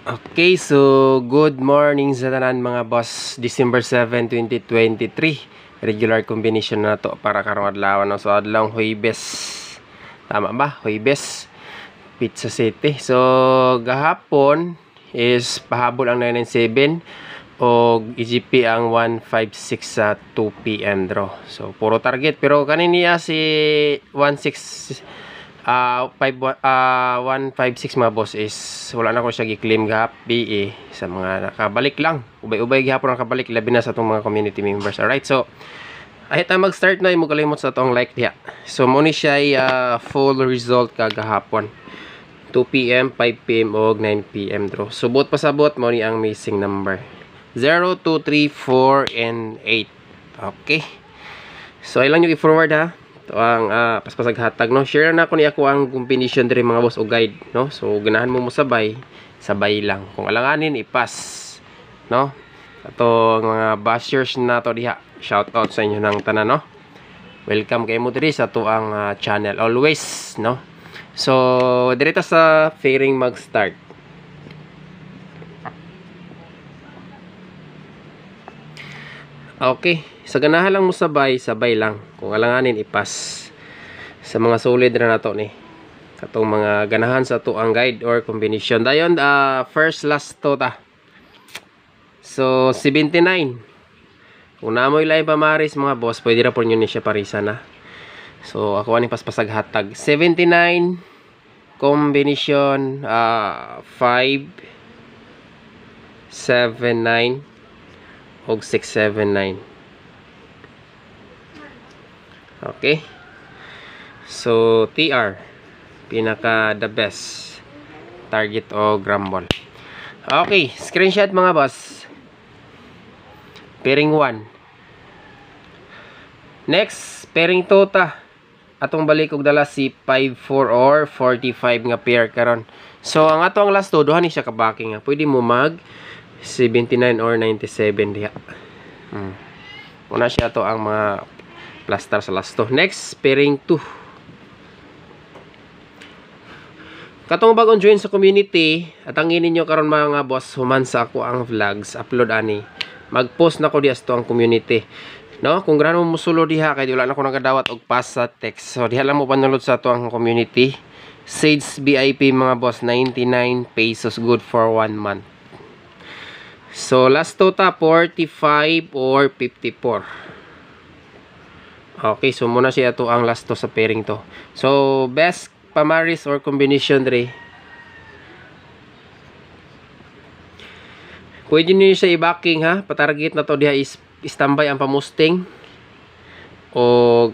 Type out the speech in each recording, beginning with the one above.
Okay, so good morning sa tanan mga boss. December 7, 2023. Regular combination na to para karong adlaw no. So adlaw Huwebes. Tama ba? Huwebes. Pizza City. So gahapon is pahabol ang 997 o EGP ang 156 sa 2 PM draw. So puro target pero kaniniya si 156 mga boss is wala na ko siya gi-claim gabi sa mga nakabalik lang. Ubay-ubay gihapon ang nakabalik labi na sa atong mga community members. Alright, so ahit na mag-start na imo kalimot sa atong like diha. So mo ni siya full result kagahapon. 2 PM, 5 PM o 9 PM draw. Subot pasabot mo ni ang missing number. 0, 2, 3, 4 and 8. Okay. So ilang yung i-forward ha. Ito ang paspasag hatag no. Share na ko ni ako ang combination diri mga boss o guide no. So ganahan mo sabay lang. Kung alanganin ipas no. Ato mga bashers na to diha. Shout out sa inyo ng tanan no. Welcome kay mo diri sa to ang channel always no. So direta sa fairing mag-start. Okay, sa ganahan lang mo sabay lang. Kung alanganin ipas. Sa mga solid na nato ni. Katong mga ganahan sa to ang guide or combination. Dayon first last to ta. So 79. Kung namoy lain pamaris mga boss, pwede ra po nyo ni siya parisa na. So ako ani paspasag hatag 79 combination 5 7 9 og 679. Okay. So TR pinaka the best target o grumble. Okay, screenshot mga boss. Pairing 1. Next, pairing 2 ta. Atong balik og dala si 54 or 45 nga pair karon. So ang atong last to duha ni siya ka backing nga. Pwede mo mag 79 or 97 diha. Una siya to ang mga plaster sa last to. Next, pairing 2. Katong bagong join sa community, at ang ninyo karon mga boss, human sa ako ang vlogs, upload ani. Mag-post na ko diha to ang community. No, kung grano mo musulo diha kay wala na ko nagadawat og pass sa text. So diha lang mo panulod sa to ang community. Sage VIP mga boss, 99 pesos good for 1 month. So last to ta 45 or 54. Okay, so muna siya to ang last to sa pairing to. So best pamaris or combination dre. Pwede niyo siya i-backing ha. Patarget na to diha is standby ang pamusting. O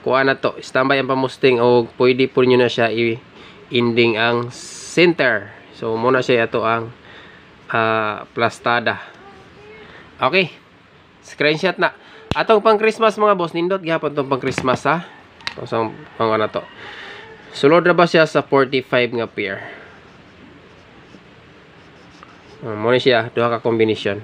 kuha na to. Standby ang pamusting o pwede po niyo na siya i-ending ang center. So muna siya ito ang plastada. Okay. Screenshot na. Atong pang Christmas mga boss, nindot gihapon tong pang Christmas ha. So pang ano to. Sulod na ba siya sa 45 nga pair? Mo ni siya duha ka combination.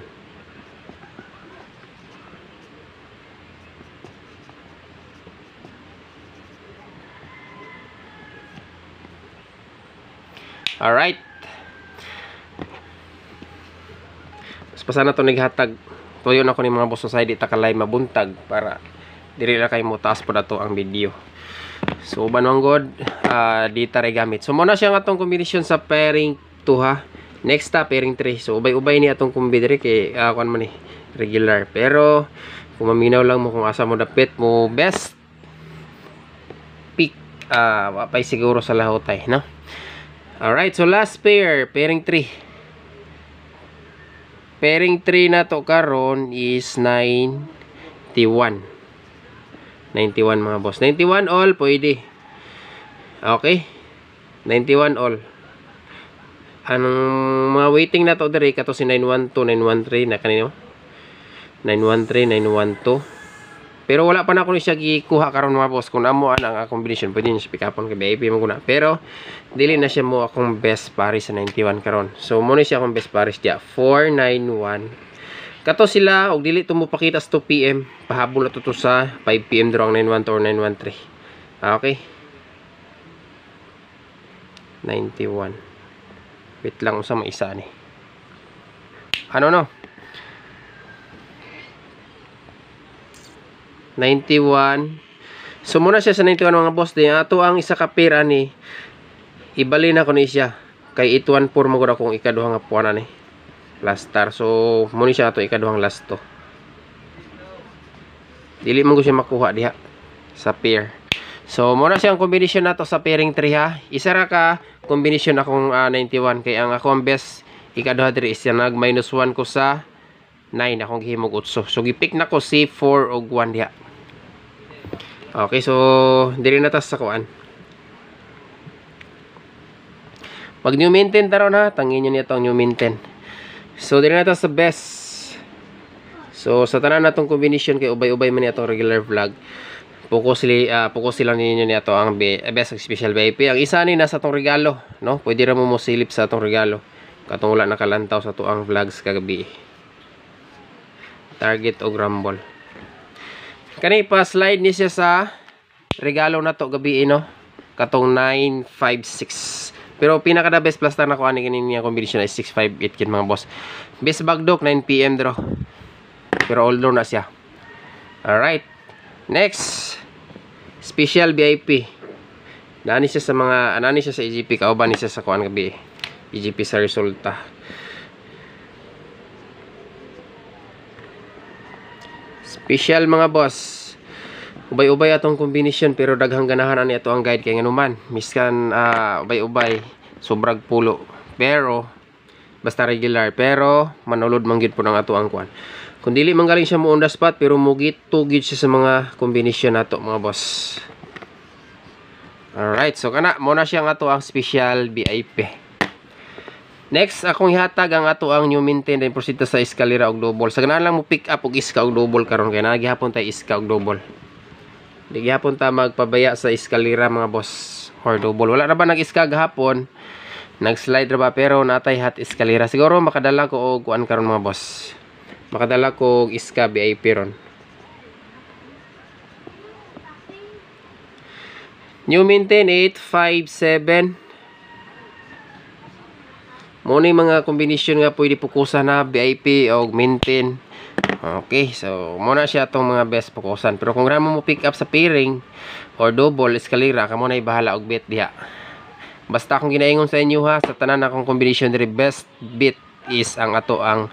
Alright. Pasan na to naghatag. Tuyo na ko ni mga boss society takalay mabuntag para diri na kay mo taas po dato ang video. So banong god dita ray gamit. So muna siya nga atong combination sa pairing 2 ha. Next ta pairing 3. So ubay-ubay ni atong combi diri kay kuan man ni regular. Pero kung maminaw lang mo kung asa mo dapit mo best pick wapay siguro sa lahotay no. Alright, so last pair, pairing 3. Pairing 3 na to karon is 91. 91 mga boss. 91 all pwede. Okay. 91 all. Anong mga waiting na to diri kato si 912, 913 na kanino? 913, 912. Pero wala pa na ko ni siya gikuha karon mga boss. Kung amo ang combination pwede niyo siya pick upon kay VIP mo kuna. Pero dili na siya mo akong best paris sa 91 karon. So mo ni siya akong best paris dia 491. Kato sila og dili to mo pakita sa 2 PM. Pahabol na to sa 5 PM draw ang 912 or 913. Okay. 91. Wait lang sa mga isa ni. Ano no? 91. So muna siya sa 91 mga boss. Di ato ang isa ka pair ani. Ibali na ko ni siya. Kay 814 mo ko akong ikaduhang apuanan ni. Last star. So muna siya ato ikaduhang last to. Dili man ko siya makuha diha sa pair. So muna siyang combination nato sa pairing 3 ha. Isa ra ka combination akong 91 kay ang ako ang best ikaduha diri is nag -1 ko sa 9 akong gihimog 8. So gipick na ko si 4 og 1 diha. Okay, so diri na tas sa kuan. Pag new maintain taron ha, tangin niyo nito ang new maintain. So diri na tas sa best. So sa tanan natong combination kay ubay-ubay man ni atong regular vlog. Focus lang ninyo ni ato ang best special VIP. Ang isa ni nasa atong regalo, no? Pwede ra mo silip sa atong regalo. Katong wala nakalantaw sa tuang vlogs kagabi. Target o Rumble. Kani pa slide ni siya sa regalo na to gabi no. Katong 956. Pero pinaka the best plus na ko ani kini niya combination ay 658 kin mga boss. Best bagdok 9 PM draw. Pero older na siya. Alright. Next. Special VIP. Nani siya sa mga anani siya sa EGP kauban ni siya sa kuan gabi. EGP sa resulta. Special mga boss. Ubay-ubay atong combination pero daghang ganahan ani ato ang guide kay nganuman. Miskan ubay-ubay sobrag pulo. Pero basta regular pero manulod man gid po ng ato ang kuan. Kung dili man galing siya mo on the spot pero mugit tugid siya sa mga combination nato mga boss. Alright, so kana mo na siya nga ato ang special VIP. Next akong ihatag ang ato ang new maintain din prosita sa eskalera og double. Sa ganahan lang mo pick up og iska og double karon kay nagihapon tay iska og double. Di gihapon ta magpabaya sa eskalera mga boss or double. Wala ra ba nag-iska gahapon? Nag-slide ra ba pero natay hot eskalera. Siguro makadala ko og kuan karon mga boss. Makadala ko og iska VIP ron. New maintain 857. Muna yung mga combination nga pwede pukusan na VIP o maintain. Okay, so muna siya itong mga best pukusan. Pero kung ramo mo pick up sa pairing or double eskalera, kamo na ibahala og bet diha. Basta akong ginaingon sa inyo ha, sa tanan akong combination diri best bet is ang ato ang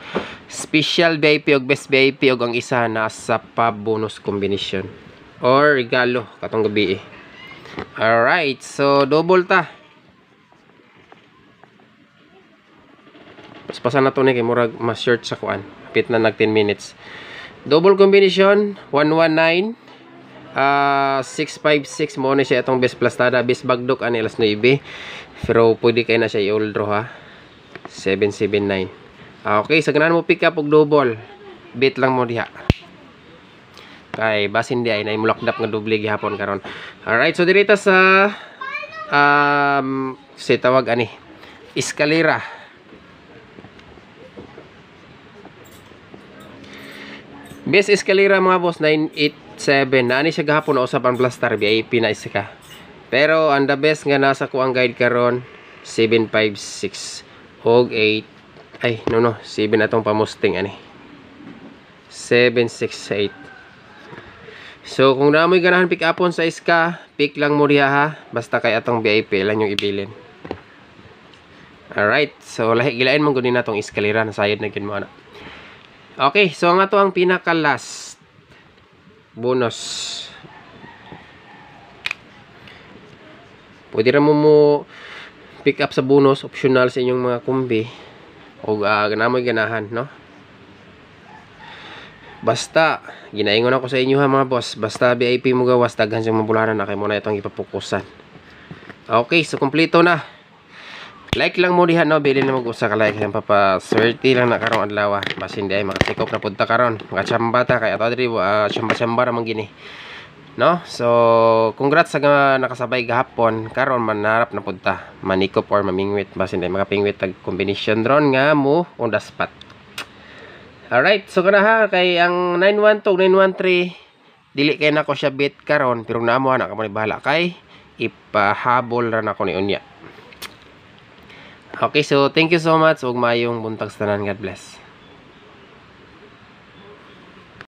special VIP o best VIP o ang isa nasa pa bonus combination or regalo katong gabi. Alright, so double ta. Pasan na to ni kay murag mas short sa kuan. Pit na nag 10 minutes. Double combination 119 656 mo na siya itong best plastada, best bagdok ani alas 9. Pero pwede kay na siya i-old draw ha. 779. Okay, sa ganahan mo pick up og double. Bet lang mo diha. Kay basin di ay na imulakdap nga doble gihapon karon. Alright, so dirita sa si tawag ani eskalera. Best eskalera mga boss 987. Naani siya gahapon na usap ang Blastar VIP na isa ka. Pero ang the best nga nasa ko ang guide karon 756 og 8 ay no 7 atong pamusting ani 768. So kung namoy ganahan pick upon sa iska, pick lang mo diha ha, basta kay atong VIP lang yung ibilin. Alright, so lahi gilain man gud ni natong eskalera na sayad na gid mo ana. Okay, so ang ato ang pinaka last bonus. Pwede ra mo pick up sa bonus optional sa inyong mga kumbi o namoy ganahan, no? Basta ginaingon ako sa inyo ha mga boss, basta VIP mo gawas daghan siyang mabulanan na kay mo na itong ipapukusan. Okay, so kompleto na. Like lang mo diha no, bilin na mag-usa ka like ang papaswerte lang na karong adlaw. Basin di ay makasikop na punta karon. Mga chamba ta kay ato diri chamba-chamba ra man gini. No? So, congrats sa nakasabay gahapon. Karon man narap na punta. Manikop or mamingwit basin di makapingwit tag combination drone nga mo on the spot. Alright, so kana ha kay ang 912 913 dili kay nako siya bet karon pero namo na kamo ni bahala kay ipahabol ra nako ni unya. Okay, so thank you so much ug maayong buntag sa tanan. God bless.